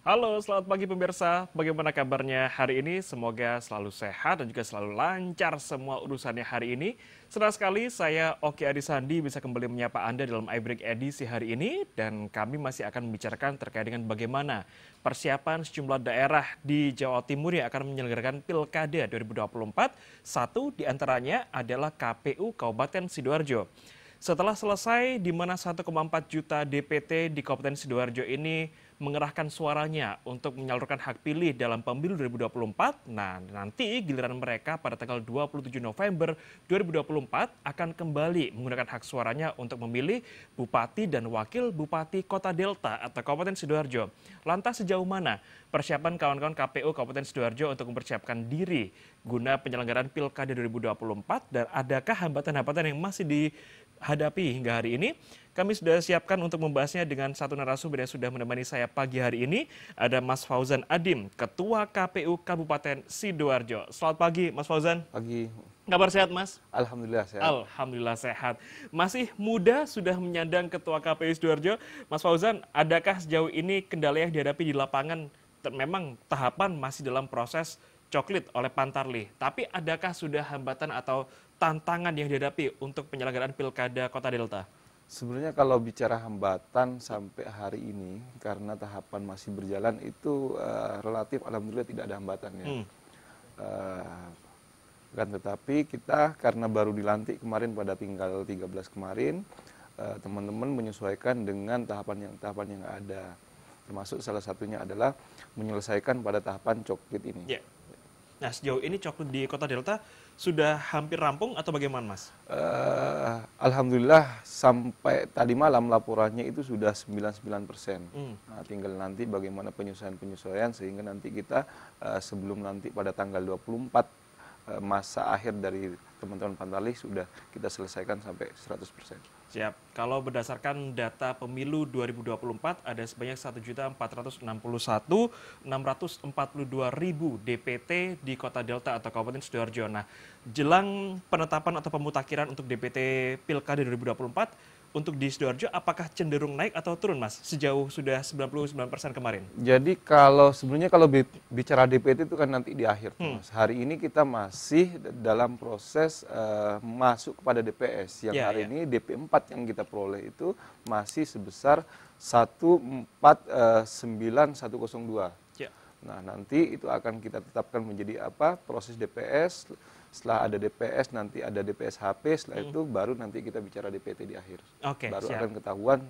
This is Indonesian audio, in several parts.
Halo, selamat pagi pemirsa. Bagaimana kabarnya hari ini? Semoga selalu sehat dan juga selalu lancar semua urusannya hari ini. Senang sekali saya Oki Adisandi bisa kembali menyapa Anda dalam iBreak edisi hari ini. Dan kami masih akan membicarakan terkait dengan bagaimana persiapan sejumlah daerah di Jawa Timur yang akan menyelenggarakan Pilkada 2024. Satu diantaranya adalah KPU Kabupaten Sidoarjo. Setelah selesai, di mana 1,4 juta DPT di Kabupaten Sidoarjo ini mengerahkan suaranya untuk menyalurkan hak pilih dalam pemilu 2024. Nah, nanti giliran mereka pada tanggal 27 November 2024 akan kembali menggunakan hak suaranya untuk memilih Bupati dan Wakil Bupati Kota Delta atau Kabupaten Sidoarjo. Lantas sejauh mana persiapan kawan-kawan KPU Kabupaten Sidoarjo untuk mempersiapkan diri guna penyelenggaraan Pilkada 2024 dan adakah hambatan-hambatan yang masih dihadapi hingga hari ini? Kami sudah siapkan untuk membahasnya dengan satu narasumber yang sudah menemani saya pagi hari ini. Ada Mas Fauzan Adim, Ketua KPU Kabupaten Sidoarjo. Selamat pagi, Mas Fauzan. Pagi. Kabar sehat, Mas? Alhamdulillah sehat. Alhamdulillah sehat. Masih muda sudah menyandang Ketua KPU Sidoarjo. Mas Fauzan, adakah sejauh ini kendala yang dihadapi di lapangan? Memang tahapan masih dalam proses coklit oleh Pantarlih. Tapi adakah sudah hambatan atau tantangan yang dihadapi untuk penyelenggaraan Pilkada Kota Delta? Sebenarnya kalau bicara hambatan sampai hari ini, karena tahapan masih berjalan, itu relatif alhamdulillah tidak ada hambatannya. Kan tetapi kita karena baru dilantik kemarin pada tanggal 13 kemarin, teman-teman menyesuaikan dengan tahapan yang ada. Termasuk salah satunya adalah menyelesaikan pada tahapan coklit ini. Ya. Nah, sejauh ini coklit di Kota Delta sudah hampir rampung atau bagaimana, Mas? Alhamdulillah sampai tadi malam laporannya itu sudah 99%. Nah, tinggal nanti bagaimana penyesuaian sehingga nanti kita sebelum nanti pada tanggal 24 masa akhir dari teman-teman Pantarlih sudah kita selesaikan sampai 100%. Siap. Kalau berdasarkan data pemilu 2024 ada sebanyak 1.461.642.000 DPT di Kota Delta atau Kabupaten Sidoarjo. Nah, jelang penetapan atau pemutakhiran untuk DPT Pilkada 2024 untuk di Sidoarjo apakah cenderung naik atau turun, Mas? Sejauh sudah 99% kemarin. Jadi sebenarnya kalau bicara DPT itu kan nanti di akhir, Mas. Hari ini kita masih dalam proses masuk kepada DPS. Yang hari ini DP4 yang kita peroleh itu masih sebesar 149.102. Nah, nanti itu akan kita tetapkan menjadi apa? Proses DPS. Setelah ada DPS, nanti ada DPS HP, setelah itu baru nanti kita bicara DPT di akhir. Baru akan ketahuan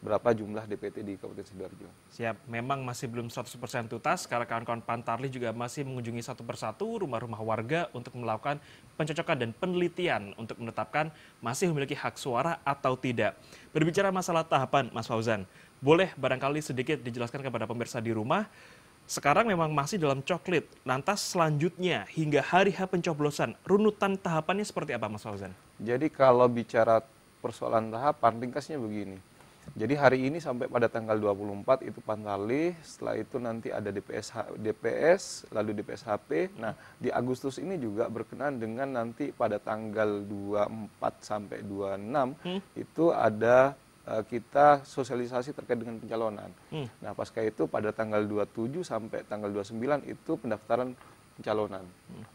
berapa jumlah DPT di Kabupaten Sidoarjo. Siap, memang masih belum 100% tuntas, karena kawan-kawan Pantarlih juga masih mengunjungi satu persatu rumah-rumah warga untuk melakukan pencocokan dan penelitian untuk menetapkan masih memiliki hak suara atau tidak. Berbicara masalah tahapan, Mas Fauzan, boleh barangkali sedikit dijelaskan kepada pemirsa di rumah. Sekarang memang masih dalam coklit. Lantas selanjutnya hingga hari H pencoblosan, runutan tahapannya seperti apa, Mas Fauzan? Jadi kalau bicara persoalan tahapan, ringkasnya begini. Jadi hari ini sampai pada tanggal 24 itu Pantarlih, setelah itu nanti ada DPS, lalu DPS HP. Nah, di Agustus ini juga berkenaan dengan nanti pada tanggal 24 sampai 26 itu ada kita sosialisasi terkait dengan pencalonan. Nah, pasca itu pada tanggal 27 sampai tanggal 29 itu pendaftaran pencalonan.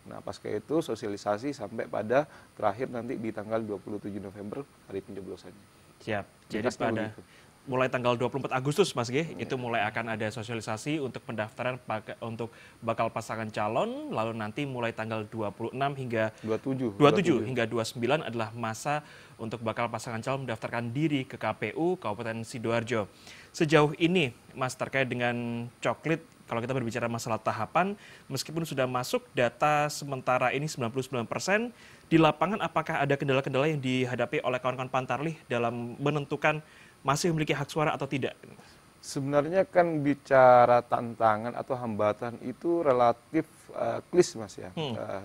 Nah, pasca itu sosialisasi sampai pada terakhir nanti di tanggal 27 November hari pencoblosannya. Siap. Jadi pada mulai tanggal 24 Agustus, Mas G, itu mulai akan ada sosialisasi untuk pendaftaran untuk bakal pasangan calon, lalu nanti mulai tanggal 26 hingga 27 hingga 29 adalah masa untuk bakal pasangan calon mendaftarkan diri ke KPU Kabupaten Sidoarjo. Sejauh ini, Mas, terkait dengan coklit, kalau kita berbicara masalah tahapan, meskipun sudah masuk data sementara ini 99%, di lapangan apakah ada kendala-kendala yang dihadapi oleh kawan-kawan Pantarlih dalam menentukan masih memiliki hak suara atau tidak? Sebenarnya kan bicara tantangan atau hambatan itu relatif klis, Mas ya.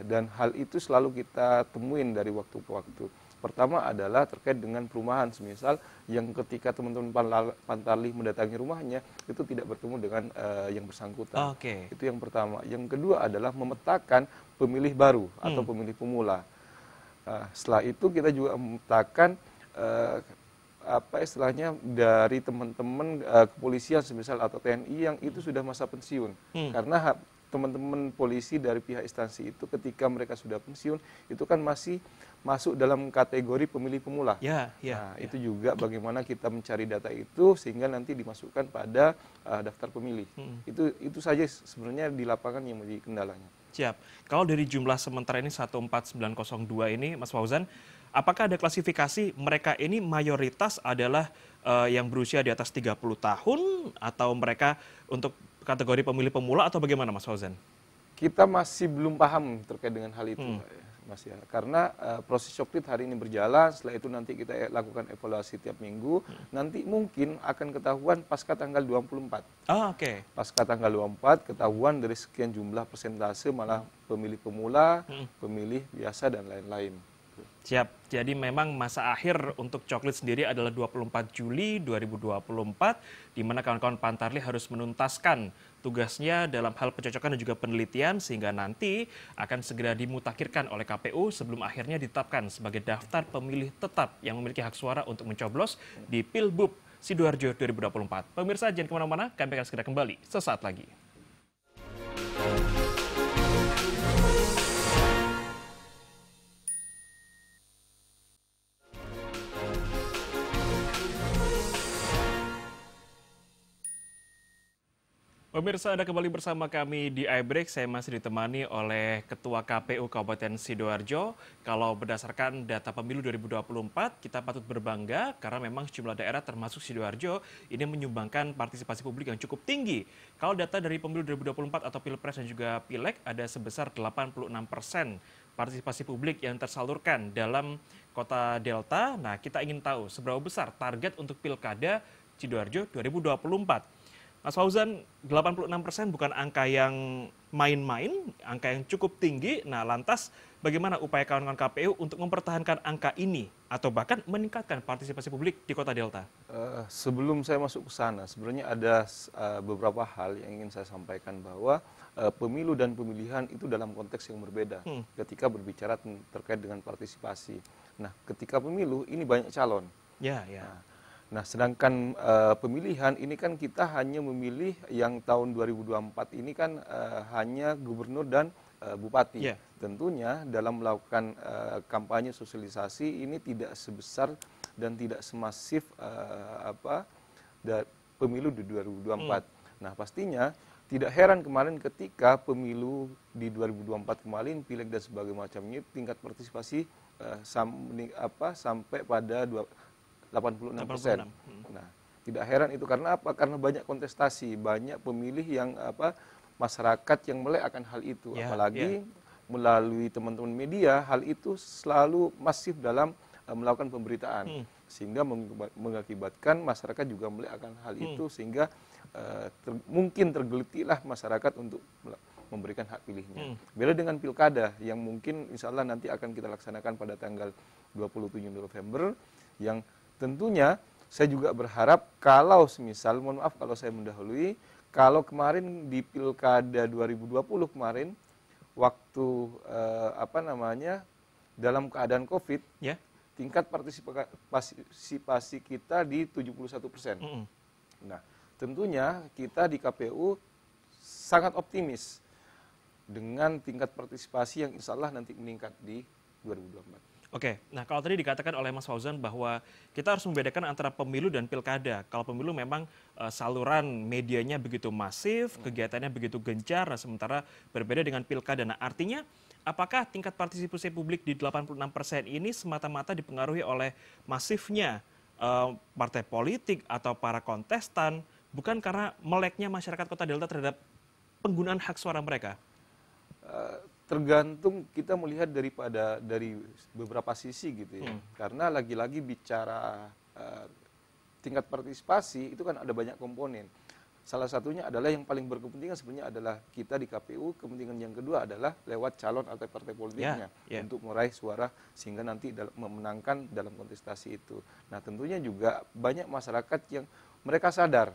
Dan hal itu selalu kita temuin dari waktu ke waktu. Pertama adalah terkait dengan perumahan, semisal yang ketika teman-teman Pantarlih mendatangi rumahnya itu tidak bertemu dengan yang bersangkutan. Itu yang pertama. Yang kedua adalah memetakan pemilih baru atau pemilih pemula. Setelah itu kita juga memetakan apa istilahnya dari teman-teman kepolisian semisal atau TNI yang itu sudah masa pensiun. Karena teman-teman polisi dari pihak instansi itu ketika mereka sudah pensiun itu kan masih masuk dalam kategori pemilih pemula. Nah, itu juga bagaimana kita mencari data itu sehingga nanti dimasukkan pada daftar pemilih. Itu saja sebenarnya di lapangan yang menjadi kendalanya. Siap. Kalau dari jumlah sementara ini 14902 ini, Mas Fauzan, apakah ada klasifikasi mereka ini mayoritas adalah yang berusia di atas 30 tahun atau mereka untuk kategori pemilih pemula atau bagaimana, Mas Fauzan? Kita masih belum paham terkait dengan hal itu, Mas ya. Karena proses Coklit hari ini berjalan, setelah itu nanti kita lakukan evaluasi tiap minggu, nanti mungkin akan ketahuan pasca tanggal 24. Oke. Pasca tanggal 24 ketahuan dari sekian jumlah persentase malah pemilih pemula, pemilih biasa dan lain-lain. Siap. Jadi memang masa akhir untuk Coklit sendiri adalah 24 Juli 2024, di mana kawan-kawan Pantarlih harus menuntaskan tugasnya dalam hal pencocokan dan juga penelitian, sehingga nanti akan segera dimutakhirkan oleh KPU sebelum akhirnya ditetapkan sebagai daftar pemilih tetap yang memiliki hak suara untuk mencoblos di Pilbub Sidoarjo 2024. Pemirsa jangan kemana-mana, kami akan segera kembali sesaat lagi. Pemirsa, Anda kembali bersama kami di iBreak. Saya masih ditemani oleh Ketua KPU Kabupaten Sidoarjo. Kalau berdasarkan data pemilu 2024, kita patut berbangga karena memang sejumlah daerah termasuk Sidoarjo ini menyumbangkan partisipasi publik yang cukup tinggi. Kalau data dari pemilu 2024 atau Pilpres dan juga Pileg ada sebesar 86% partisipasi publik yang tersalurkan dalam Kota Delta. Nah, kita ingin tahu seberapa besar target untuk Pilkada Sidoarjo 2024. Mas Fauzan, 86% bukan angka yang main-main, angka yang cukup tinggi. Nah, lantas bagaimana upaya kawan-kawan KPU untuk mempertahankan angka ini atau bahkan meningkatkan partisipasi publik di Kota Delta? Sebelum saya masuk ke sana, sebenarnya ada beberapa hal yang ingin saya sampaikan bahwa pemilu dan pemilihan itu dalam konteks yang berbeda ketika berbicara terkait dengan partisipasi. Nah, ketika pemilu ini banyak calon. Ya. Nah, sedangkan pemilihan ini kan kita hanya memilih yang tahun 2024 ini kan hanya gubernur dan bupati. Tentunya dalam melakukan kampanye sosialisasi ini tidak sebesar dan tidak semasif pemilu di 2024. Nah, pastinya tidak heran kemarin ketika pemilu di 2024 kemarin, Pileg dan sebagainya macamnya tingkat partisipasi sampai pada 86%. Nah, tidak heran itu karena apa? Karena banyak kontestasi, banyak pemilih yang masyarakat yang melek akan hal itu. Apalagi melalui teman-teman media, hal itu selalu masif dalam melakukan pemberitaan. Sehingga mengakibatkan masyarakat juga melek akan hal itu, sehingga mungkin tergelitiklah masyarakat untuk memberikan hak pilihnya. Beda dengan pilkada yang mungkin insya Allah nanti akan kita laksanakan pada tanggal 27 November, yang tentunya saya juga berharap kalau semisal, mohon maaf kalau saya mendahului, kalau kemarin di Pilkada 2020 kemarin, waktu dalam keadaan COVID, tingkat partisipasi kita di 71%. Nah, tentunya kita di KPU sangat optimis dengan tingkat partisipasi yang insya Allah nanti meningkat di 2024. Oke, nah kalau tadi dikatakan oleh Mas Fauzan bahwa kita harus membedakan antara pemilu dan pilkada. Kalau pemilu memang saluran medianya begitu masif, kegiatannya begitu gencar, nah sementara berbeda dengan pilkada. Nah artinya apakah tingkat partisipasi publik di 86% ini semata-mata dipengaruhi oleh masifnya partai politik atau para kontestan, bukan karena meleknya masyarakat Kota Delta terhadap penggunaan hak suara mereka? Tergantung kita melihat dari beberapa sisi gitu ya. Karena lagi-lagi bicara tingkat partisipasi itu kan ada banyak komponen. Salah satunya adalah yang paling berkepentingan sebenarnya adalah kita di KPU, kepentingan yang kedua adalah lewat calon atau partai politiknya untuk meraih suara sehingga nanti memenangkan dalam kontestasi itu. Nah, tentunya juga banyak masyarakat yang mereka sadar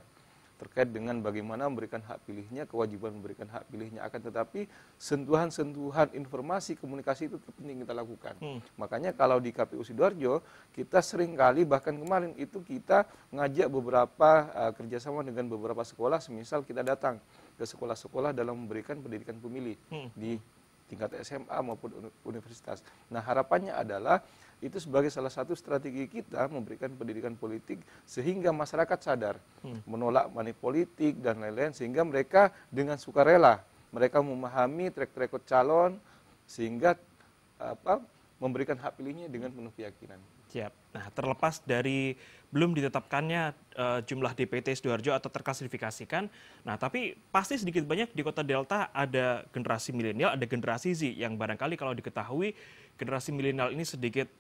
terkait dengan bagaimana memberikan hak pilihnya, kewajiban memberikan hak pilihnya. Akan tetapi sentuhan-sentuhan informasi komunikasi itu penting kita lakukan. Makanya kalau di KPU Sidoarjo kita sering kali, bahkan kemarin itu kita ngajak beberapa kerjasama dengan beberapa sekolah, semisal kita datang ke sekolah-sekolah dalam memberikan pendidikan pemilih di tingkat SMA maupun universitas. Nah, harapannya adalah itu sebagai salah satu strategi kita memberikan pendidikan politik sehingga masyarakat sadar menolak money politik dan lain-lain, sehingga mereka dengan sukarela mereka memahami track record calon sehingga memberikan hak pilihnya dengan penuh keyakinan. Siap. Nah, terlepas dari belum ditetapkannya jumlah DPT Sidoarjo atau terklasifikasikan, nah tapi pasti sedikit banyak di Kota Delta ada generasi milenial, ada generasi Z yang barangkali kalau diketahui generasi milenial ini sedikit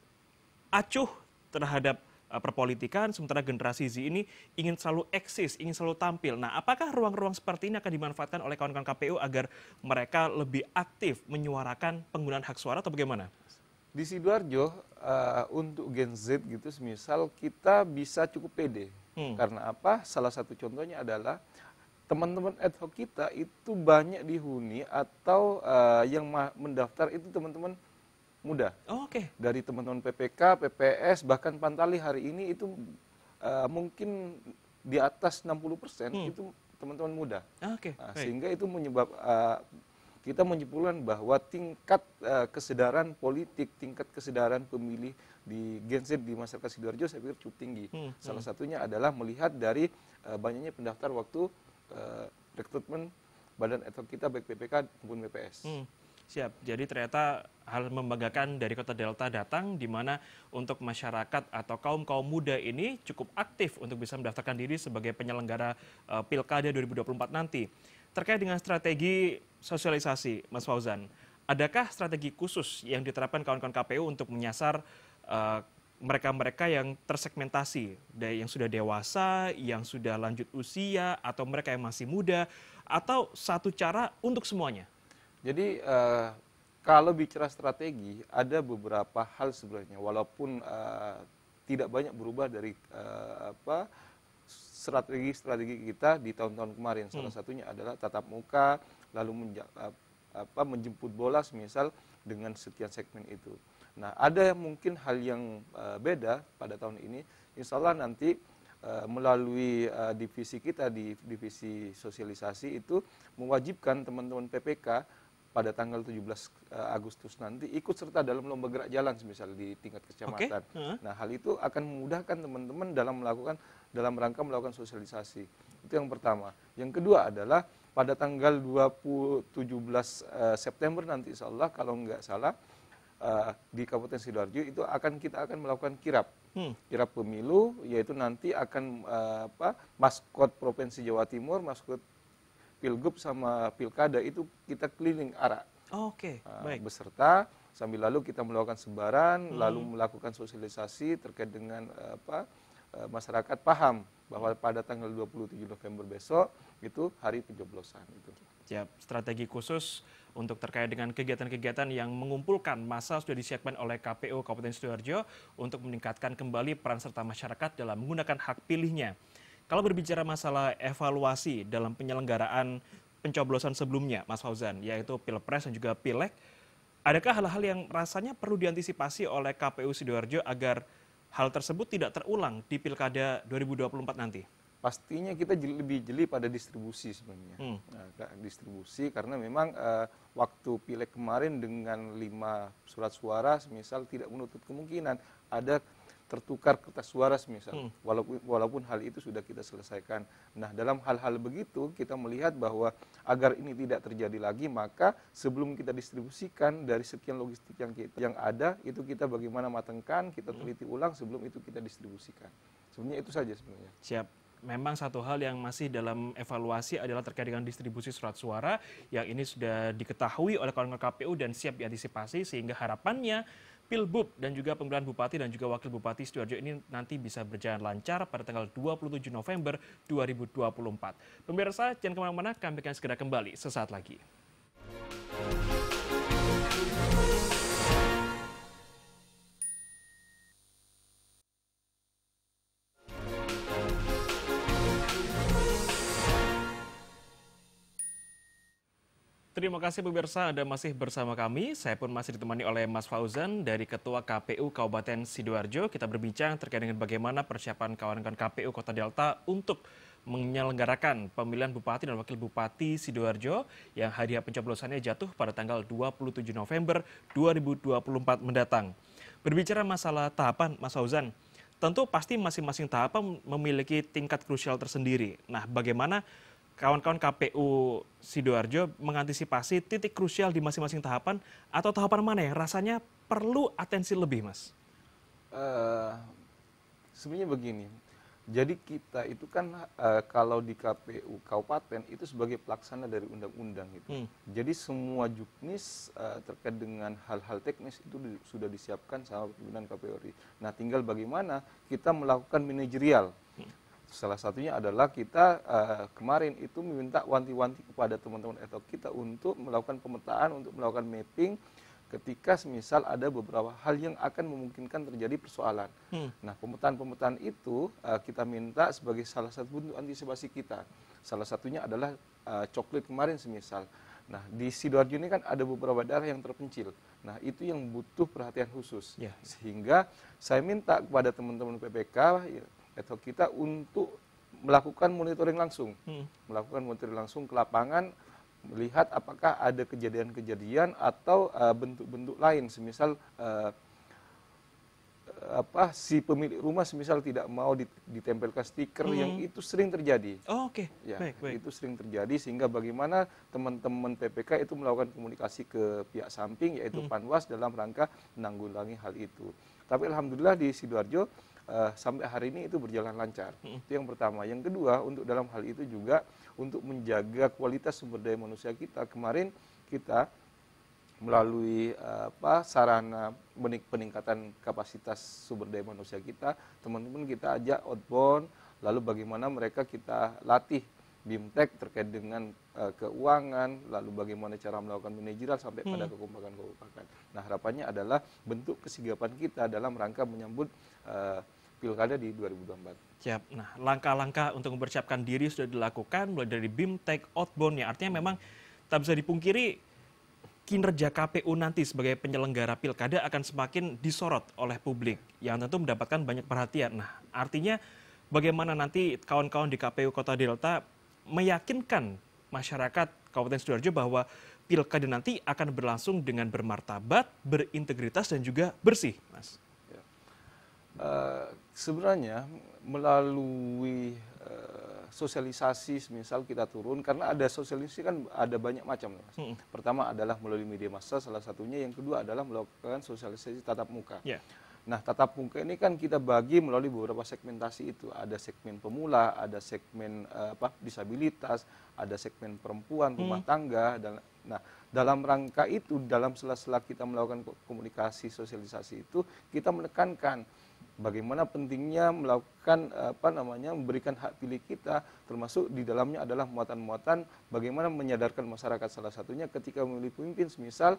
acuh terhadap perpolitikan, sementara generasi Z ini ingin selalu eksis, ingin selalu tampil. Nah, apakah ruang-ruang seperti ini akan dimanfaatkan oleh kawan-kawan KPU agar mereka lebih aktif menyuarakan penggunaan hak suara atau bagaimana? Di Sidoarjo untuk Gen Z gitu, semisal kita bisa cukup pede. Karena apa? Salah satu contohnya adalah teman-teman ad hoc kita itu banyak dihuni atau yang mendaftar itu teman-teman muda. Oh, oke. Dari teman-teman PPK, PPS, bahkan Pantali hari ini itu mungkin di atas 60% itu teman-teman muda. Oke. Nah, sehingga itu kita menyimpulkan bahwa tingkat kesadaran politik, tingkat kesadaran pemilih di Gen Z di masyarakat Sidoarjo saya pikir cukup tinggi. Salah satunya adalah melihat dari banyaknya pendaftar waktu rekrutmen badan ad hoc kita baik PPK maupun BPS. Siap. Jadi ternyata hal membanggakan dari Kota Delta datang di mana untuk masyarakat atau kaum-kaum muda ini cukup aktif untuk bisa mendaftarkan diri sebagai penyelenggara Pilkada 2024 nanti. Terkait dengan strategi sosialisasi, Mas Fauzan, adakah strategi khusus yang diterapkan kawan-kawan KPU untuk menyasar mereka-mereka yang tersegmentasi, dari yang sudah dewasa, yang sudah lanjut usia, atau mereka yang masih muda, atau satu cara untuk semuanya? Jadi kalau bicara strategi, ada beberapa hal sebenarnya, walaupun tidak banyak berubah dari strategi kita di tahun-tahun kemarin. Salah satunya adalah tatap muka, lalu menjemput bola semisal dengan sekian segmen itu. Nah, ada mungkin hal yang beda pada tahun ini. Insya Allah nanti melalui divisi kita di divisi sosialisasi itu mewajibkan teman-teman PPK pada tanggal 17 Agustus nanti ikut serta dalam lomba gerak jalan semisal di tingkat kecamatan. Nah, hal itu akan memudahkan teman-teman dalam rangka melakukan sosialisasi. Itu yang pertama. Yang kedua adalah pada tanggal 17 September nanti insya Allah kalau nggak salah di Kabupaten Sidoarjo itu kita akan melakukan kirap. Kirap pemilu, yaitu nanti akan maskot Provinsi Jawa Timur, maskot Pilgub sama Pilkada itu kita keliling arak. Oke, baik. Beserta sambil lalu kita melakukan sebaran, lalu melakukan sosialisasi terkait dengan masyarakat paham bahwa pada tanggal 27 November besok itu hari pencoblosan itu. Siap, strategi khusus untuk terkait dengan kegiatan-kegiatan yang mengumpulkan massa sudah disiapkan oleh KPU Kabupaten Sidoarjo untuk meningkatkan kembali peran serta masyarakat dalam menggunakan hak pilihnya. Kalau berbicara masalah evaluasi dalam penyelenggaraan pencoblosan sebelumnya, Mas Fauzan, yaitu Pilpres dan juga Pileg, adakah hal-hal yang rasanya perlu diantisipasi oleh KPU Sidoarjo agar hal tersebut tidak terulang di Pilkada 2024 nanti? Pastinya kita lebih jeli pada distribusi sebenarnya. Distribusi karena memang waktu Pileg kemarin dengan 5 surat suara semisal tidak menutup kemungkinan ada tertukar kertas suara semisal, walaupun hal itu sudah kita selesaikan. Nah, dalam hal-hal begitu kita melihat bahwa agar ini tidak terjadi lagi, maka sebelum kita distribusikan dari sekian logistik yang ada, itu kita bagaimana matangkan, kita teliti ulang sebelum itu kita distribusikan. Sebenarnya itu saja sebenarnya. Siap. Memang satu hal yang masih dalam evaluasi adalah terkait dengan distribusi surat suara yang ini sudah diketahui oleh kawan-kawan KPU dan siap diantisipasi sehingga harapannya Pilbub dan juga pemilihan Bupati dan juga Wakil Bupati Sidoarjo ini nanti bisa berjalan lancar pada tanggal 27 November 2024. Pemirsa, jangan kemana-mana, kami akan segera kembali sesaat lagi. Terima kasih pemirsa, Anda masih bersama kami. Saya pun masih ditemani oleh Mas Fauzan dari Ketua KPU Kabupaten Sidoarjo. Kita berbincang terkait dengan bagaimana persiapan kawan-kawan KPU Kota Delta untuk menyelenggarakan pemilihan Bupati dan Wakil Bupati Sidoarjo yang hadiah pencoblosannya jatuh pada tanggal 27 November 2024 mendatang. Berbicara masalah tahapan, Mas Fauzan, tentu pasti masing-masing tahapan memiliki tingkat krusial tersendiri. Nah, bagaimana kawan-kawan KPU Sidoarjo mengantisipasi titik krusial di masing-masing tahapan atau tahapan mana yang rasanya perlu atensi lebih, Mas? Eh, Sebenarnya begini, jadi kita itu kan kalau di KPU Kabupaten itu sebagai pelaksana dari undang-undang itu. Jadi semua juknis terkait dengan hal-hal teknis itu sudah disiapkan sama pimpinan KPU RI. Nah, tinggal bagaimana kita melakukan manajerial. Salah satunya adalah kita kemarin itu meminta wanti-wanti kepada teman-teman atau kita untuk melakukan pemetaan, untuk melakukan mapping ketika misal ada beberapa hal yang akan memungkinkan terjadi persoalan. Nah, pemetaan-pemetaan itu kita minta sebagai salah satu bentuk antisipasi kita. Salah satunya adalah coklat kemarin semisal. Nah, di Sidoarjo ini kan ada beberapa daerah yang terpencil. Nah, itu yang butuh perhatian khusus. Ya. Sehingga saya minta kepada teman-teman PPK atau kita untuk melakukan monitoring langsung. Melakukan monitoring langsung ke lapangan, melihat apakah ada kejadian-kejadian atau bentuk-bentuk lain, semisal si pemilik rumah semisal tidak mau ditempelkan stiker yang itu sering terjadi. Oh, oke. Ya, Baik. itu sering terjadi sehingga bagaimana teman-teman PPK itu melakukan komunikasi ke pihak samping yaitu Panwas dalam rangka menanggulangi hal itu. Tapi alhamdulillah di Sidoarjo sampai hari ini itu berjalan lancar. Itu yang pertama. Yang kedua, untuk dalam hal itu juga untuk menjaga kualitas sumber daya manusia kita. Kemarin kita melalui sarana peningkatan kapasitas sumber daya manusia kita, teman-teman kita ajak outbound, lalu bagaimana mereka kita latih BIMTEK terkait dengan keuangan, lalu bagaimana cara melakukan manajerial sampai pada kekompakan. Nah, harapannya adalah bentuk kesigapan kita dalam rangka menyambut Pilkada di 2024. Siap. Nah, langkah-langkah untuk mempersiapkan diri sudah dilakukan mulai dari BIMTEK, outbound ya. Artinya memang tak bisa dipungkiri kinerja KPU nanti sebagai penyelenggara Pilkada akan semakin disorot oleh publik yang tentu mendapatkan banyak perhatian. Nah, artinya bagaimana nanti kawan-kawan di KPU Kota Delta meyakinkan masyarakat Kabupaten Sidoarjo bahwa Pilkada nanti akan berlangsung dengan bermartabat, berintegritas dan juga bersih, Mas. Sebenarnya melalui sosialisasi, misal kita turun, karena ada sosialisasi kan ada banyak macam. Mas. Pertama adalah melalui media massa, salah satunya. Yang kedua adalah melakukan sosialisasi tatap muka. Yeah. Nah, tatap muka ini kan kita bagi melalui beberapa segmentasi itu. Ada segmen pemula, ada segmen disabilitas, ada segmen perempuan, rumah tangga. Nah, dalam rangka itu, dalam sela-sela kita melakukan komunikasi sosialisasi itu, kita menekankan bagaimana pentingnya melakukan memberikan hak pilih kita, termasuk di dalamnya adalah muatan-muatan bagaimana menyadarkan masyarakat, salah satunya ketika memilih pemimpin, semisal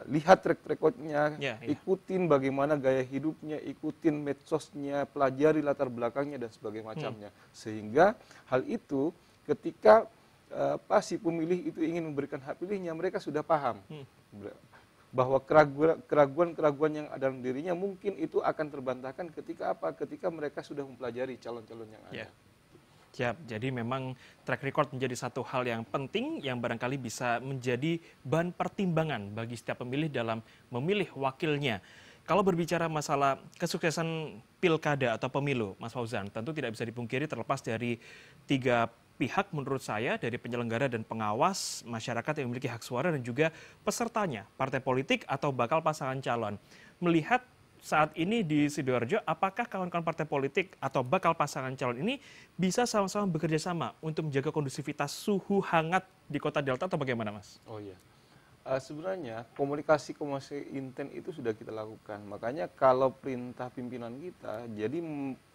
lihat track recordnya, ikutin bagaimana gaya hidupnya, ikutin medsosnya, pelajari latar belakangnya dan sebagainya macamnya, sehingga hal itu ketika si pemilih itu ingin memberikan hak pilihnya, mereka sudah paham bahwa keraguan-keraguan yang ada dalam dirinya mungkin itu akan terbantahkan ketika mereka sudah mempelajari calon-calon yang ada. Siap, jadi memang track record menjadi satu hal yang penting yang barangkali bisa menjadi bahan pertimbangan bagi setiap pemilih dalam memilih wakilnya. Kalau berbicara masalah kesuksesan pilkada atau pemilu, Mas Fauzan, tentu tidak bisa dipungkiri terlepas dari tiga pihak menurut saya, dari penyelenggara dan pengawas, masyarakat yang memiliki hak suara dan juga pesertanya, partai politik atau bakal pasangan calon. Melihat saat ini di Sidoarjo, apakah kawan-kawan partai politik atau bakal pasangan calon ini bisa sama-sama bekerja sama untuk menjaga kondusivitas suhu hangat di Kota Delta atau bagaimana, Mas? Oh iya, sebenarnya komunikasi inten itu sudah kita lakukan. Makanya kalau perintah pimpinan kita, jadi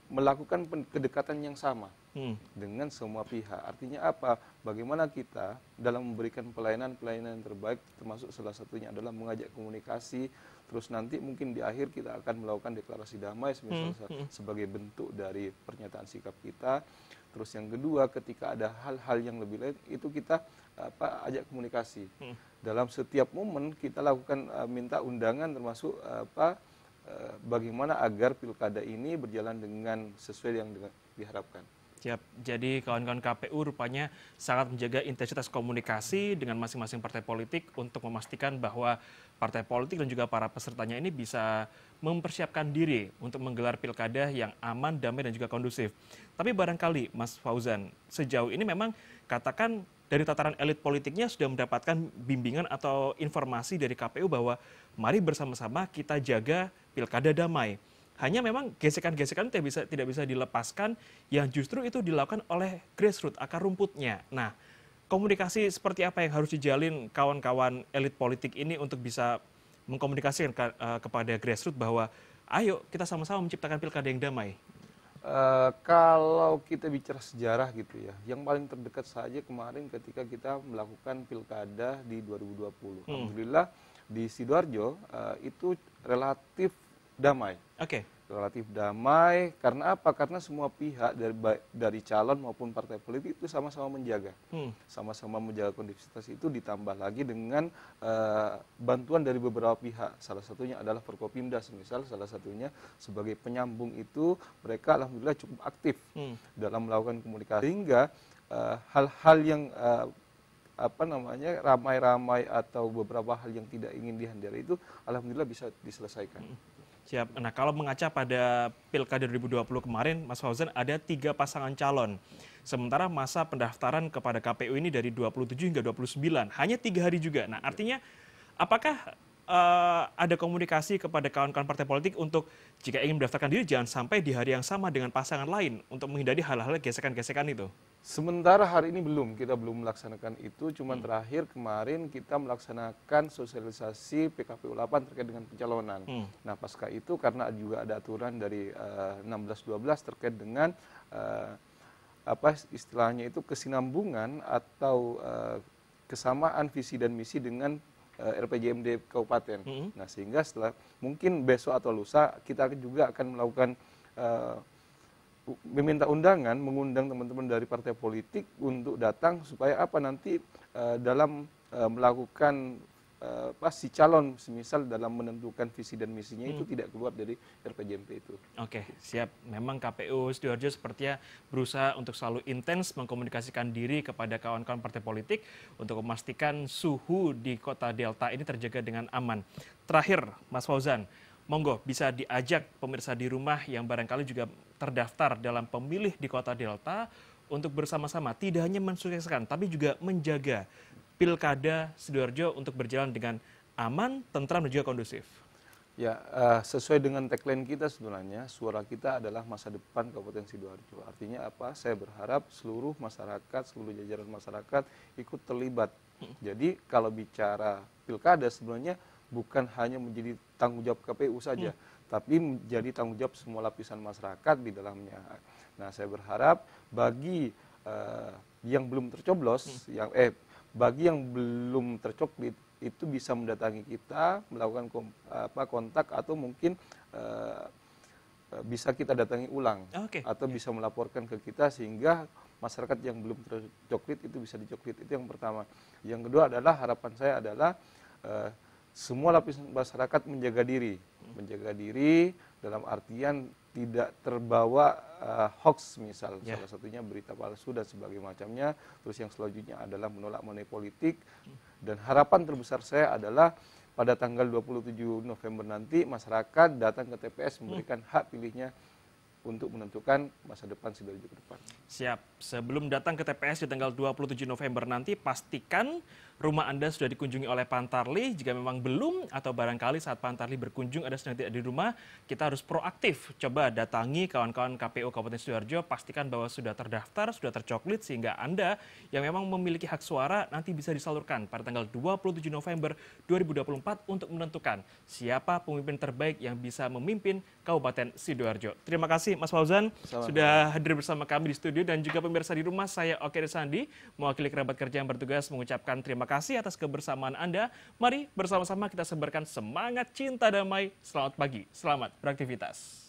melakukan kedekatan yang sama Hmm. dengan semua pihak. Artinya apa? Bagaimana kita dalam memberikan pelayanan-pelayanan yang terbaik, termasuk salah satunya adalah mengajak komunikasi, terus nanti mungkin di akhir kita akan melakukan deklarasi damai sebagai bentuk dari pernyataan sikap kita. Terus yang kedua, ketika ada hal-hal yang lebih lain, itu kita ajak komunikasi. Dalam setiap momen kita lakukan minta undangan, termasuk bagaimana agar pilkada ini berjalan dengan sesuai yang diharapkan. Siap. Jadi kawan-kawan KPU rupanya sangat menjaga intensitas komunikasi dengan masing-masing partai politik untuk memastikan bahwa partai politik dan juga para pesertanya ini bisa mempersiapkan diri untuk menggelar pilkada yang aman, damai, dan juga kondusif. Tapi barangkali Mas Fauzan, sejauh ini memang katakan dari tataran elit politiknya sudah mendapatkan bimbingan atau informasi dari KPU bahwa mari bersama-sama kita jaga pilkada damai. Hanya memang gesekan-gesekan tidak bisa dilepaskan yang justru itu dilakukan oleh grassroots, akar rumputnya. Nah, komunikasi seperti apa yang harus dijalin kawan-kawan elit politik ini untuk bisa mengkomunikasikan kepada grassroots bahwa ayo kita sama-sama menciptakan pilkada yang damai? Kalau kita bicara sejarah gitu ya, yang paling terdekat saja kemarin ketika kita melakukan pilkada di 2020. Alhamdulillah di Sidoarjo itu relatif damai. Oke. Relatif damai karena apa? Karena semua pihak dari calon maupun partai politik itu sama-sama menjaga. Sama-sama menjaga kondisivitas itu, ditambah lagi dengan bantuan dari beberapa pihak. Salah satunya adalah Forkopimda, misal salah satunya sebagai penyambung itu mereka alhamdulillah cukup aktif dalam melakukan komunikasi, sehingga hal-hal yang ramai-ramai atau beberapa hal yang tidak ingin dihindari itu alhamdulillah bisa diselesaikan. Siap. Nah, kalau mengaca pada Pilkada 2020 kemarin, Mas Fauzan, ada 3 pasangan calon. Sementara masa pendaftaran kepada KPU ini dari 27 hingga 29, hanya 3 hari juga. Nah, artinya apakah ada komunikasi kepada kawan-kawan partai politik untuk jika ingin mendaftarkan diri jangan sampai di hari yang sama dengan pasangan lain untuk menghindari hal-hal gesekan-gesekan itu? Sementara hari ini kita belum melaksanakan itu, cuman terakhir kemarin kita melaksanakan sosialisasi PKPU 8 terkait dengan pencalonan. Nah, pasca itu karena juga ada aturan dari 16-12 terkait dengan istilahnya itu kesinambungan atau kesamaan visi dan misi dengan RPJMD Kabupaten. Nah, sehingga setelah mungkin besok atau lusa kita juga akan melakukan meminta undangan, mengundang teman-teman dari partai politik untuk datang supaya nanti dalam melakukan si calon semisal dalam menentukan visi dan misinya itu tidak keluar dari RPJMD itu. Oke, siap. Memang KPU Sidoarjo sepertinya berusaha untuk selalu intens mengkomunikasikan diri kepada kawan-kawan partai politik untuk memastikan suhu di Kota Delta ini terjaga dengan aman. Terakhir, Mas Fauzan, monggo bisa diajak pemirsa di rumah yang barangkali juga terdaftar dalam pemilih di Kota Delta untuk bersama-sama tidak hanya mensukseskan tapi juga menjaga Pilkada Sidoarjo untuk berjalan dengan aman, tentram, dan juga kondusif. Ya, sesuai dengan tagline kita sebenarnya, suara kita adalah masa depan Kabupaten Sidoarjo. Artinya apa? Saya berharap seluruh masyarakat, seluruh jajaran masyarakat ikut terlibat. Jadi kalau bicara pilkada sebenarnya bukan hanya menjadi tanggung jawab KPU saja, tapi menjadi tanggung jawab semua lapisan masyarakat di dalamnya. Nah, saya berharap bagi yang belum tercoblos, bagi yang belum tercoblos itu bisa mendatangi kita, melakukan kontak atau mungkin bisa kita datangi ulang atau bisa melaporkan ke kita sehingga masyarakat yang belum tercoklit itu bisa dicoklit. Itu yang pertama. Yang kedua adalah harapan saya adalah semua lapisan masyarakat menjaga diri dalam artian tidak terbawa hoax misal, salah satunya berita palsu dan sebagainya macamnya. Terus yang selanjutnya adalah menolak money politik, dan harapan terbesar saya adalah pada tanggal 27 November nanti masyarakat datang ke TPS memberikan hak pilihnya untuk menentukan masa depan Sidoarjo ke depan. Siap. Sebelum datang ke TPS di tanggal 27 November nanti, pastikan rumah Anda sudah dikunjungi oleh Pantarlih. Jika memang belum atau barangkali saat Pantarlih berkunjung Anda sedang tidak di rumah, kita harus proaktif. Coba datangi kawan-kawan KPU Kabupaten Sidoarjo, pastikan bahwa sudah terdaftar, sudah tercoklit, sehingga Anda yang memang memiliki hak suara nanti bisa disalurkan pada tanggal 27 November 2024 untuk menentukan siapa pemimpin terbaik yang bisa memimpin Kabupaten Sidoarjo. Terima kasih Mas Fauzan sudah hadir bersama kami di studio, dan juga pemirsa di rumah. Saya Oki Arisandi mewakili kerabat kerja yang bertugas mengucapkan terima kasih atas kebersamaan Anda. Mari bersama-sama kita sebarkan semangat cinta damai. Selamat pagi, selamat beraktivitas.